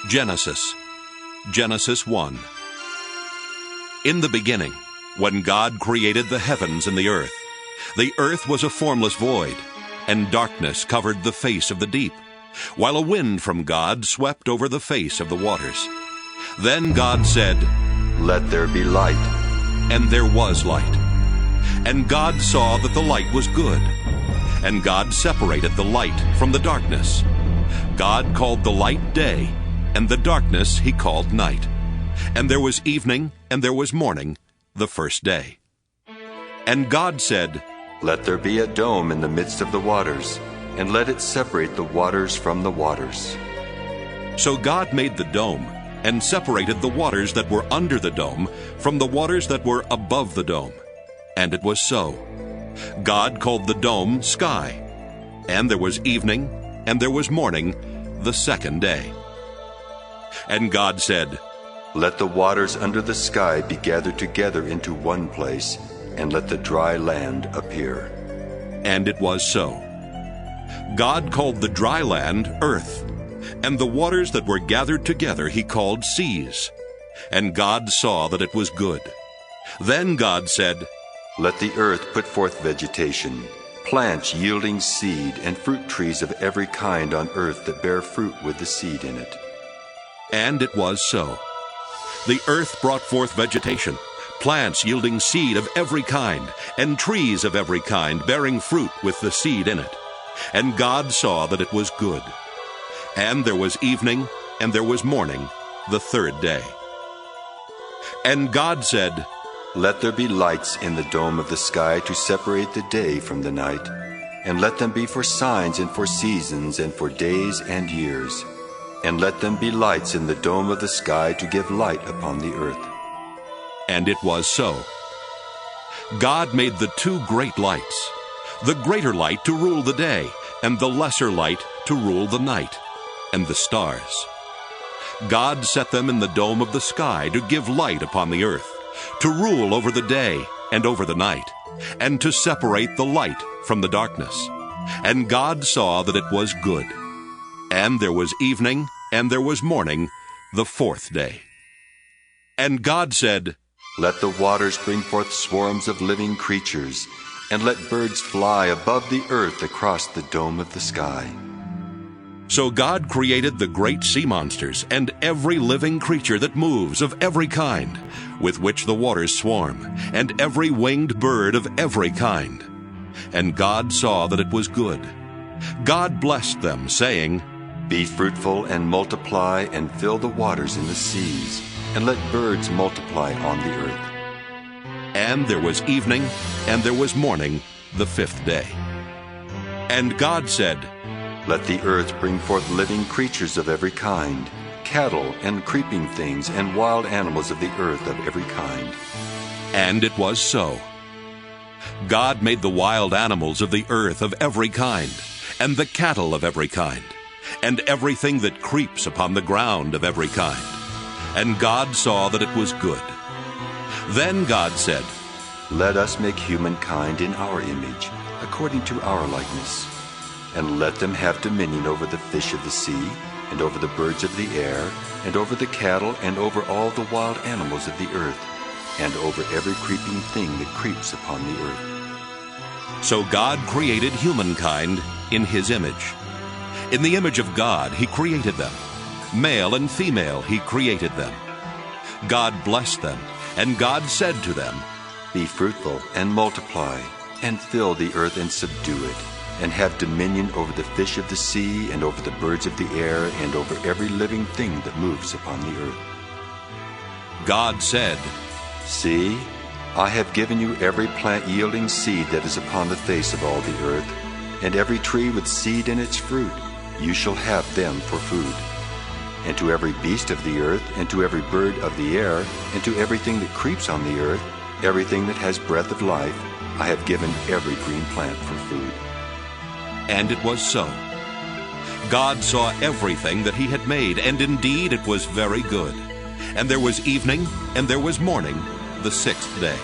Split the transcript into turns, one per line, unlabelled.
Genesis 1. In the beginning, when God created the heavens and the earth was a formless void, and darkness covered the face of the deep, while a wind from God swept over the face of the waters. Then God said,
"Let there be light."
And there was light. And God saw that the light was good. And God separated the light from the darkness. God called the light day, and the darkness he called night. And there was evening, and there was morning, the first day. And God said,
"Let there be a dome in the midst of the waters, and let it separate the waters from the waters."
So God made the dome, and separated the waters that were under the dome from the waters that were above the dome. And it was so. God called the dome sky. And there was evening, and there was morning, the second day. And God said,
"Let the waters under the sky be gathered together into one place, and let the dry land appear."
And it was so. God called the dry land earth, and the waters that were gathered together he called seas. And God saw that it was good. Then God said,
"Let the earth put forth vegetation, plants yielding seed, and fruit trees of every kind on earth that bear fruit with the seed in it."
And it was so. The earth brought forth vegetation, plants yielding seed of every kind, and trees of every kind bearing fruit with the seed in it. And God saw that it was good. And there was evening, and there was morning, the third day. And God said,
"Let there be lights in the dome of the sky to separate the day from the night, and let them be for signs and for seasons and for days and years. And let them be lights in the dome of the sky to give light upon the earth."
And it was so. God made the two great lights, the greater light to rule the day, and the lesser light to rule the night, and the stars. God set them in the dome of the sky to give light upon the earth, to rule over the day and over the night, and to separate the light from the darkness. And God saw that it was good. And there was evening, and there was morning, the fourth day. And God said,
"Let the waters bring forth swarms of living creatures, and let birds fly above the earth across the dome of the sky."
So God created the great sea monsters and every living creature that moves of every kind, with which the waters swarm, and every winged bird of every kind. And God saw that it was good. God blessed them, saying,
"Be fruitful and multiply, and fill the waters in the seas, and let birds multiply on the earth."
And there was evening, and there was morning, the fifth day. And God said,
"Let the earth bring forth living creatures of every kind, cattle and creeping things, and wild animals of the earth of every kind."
And it was so. God made the wild animals of the earth of every kind, and the cattle of every kind, and everything that creeps upon the ground of every kind. And God saw that it was good. Then God said,
"Let us make humankind in our image, according to our likeness. And let them have dominion over the fish of the sea, and over the birds of the air, and over the cattle, and over all the wild animals of the earth, and over every creeping thing that creeps upon the earth."
So God created humankind in his image. In the image of God he created them. Male and female he created them. God blessed them, and God said to them,
"Be fruitful and multiply, and fill the earth and subdue it, and have dominion over the fish of the sea, and over the birds of the air, and over every living thing that moves upon the earth."
God said,
"See, I have given you every plant yielding seed that is upon the face of all the earth, and every tree with seed in its fruit. You shall have them for food. And to every beast of the earth, and to every bird of the air, and to everything that creeps on the earth, everything that has breath of life, I have given every green plant for food."
And it was so. God saw everything that he had made, and indeed it was very good. And there was evening, and there was morning, the sixth day.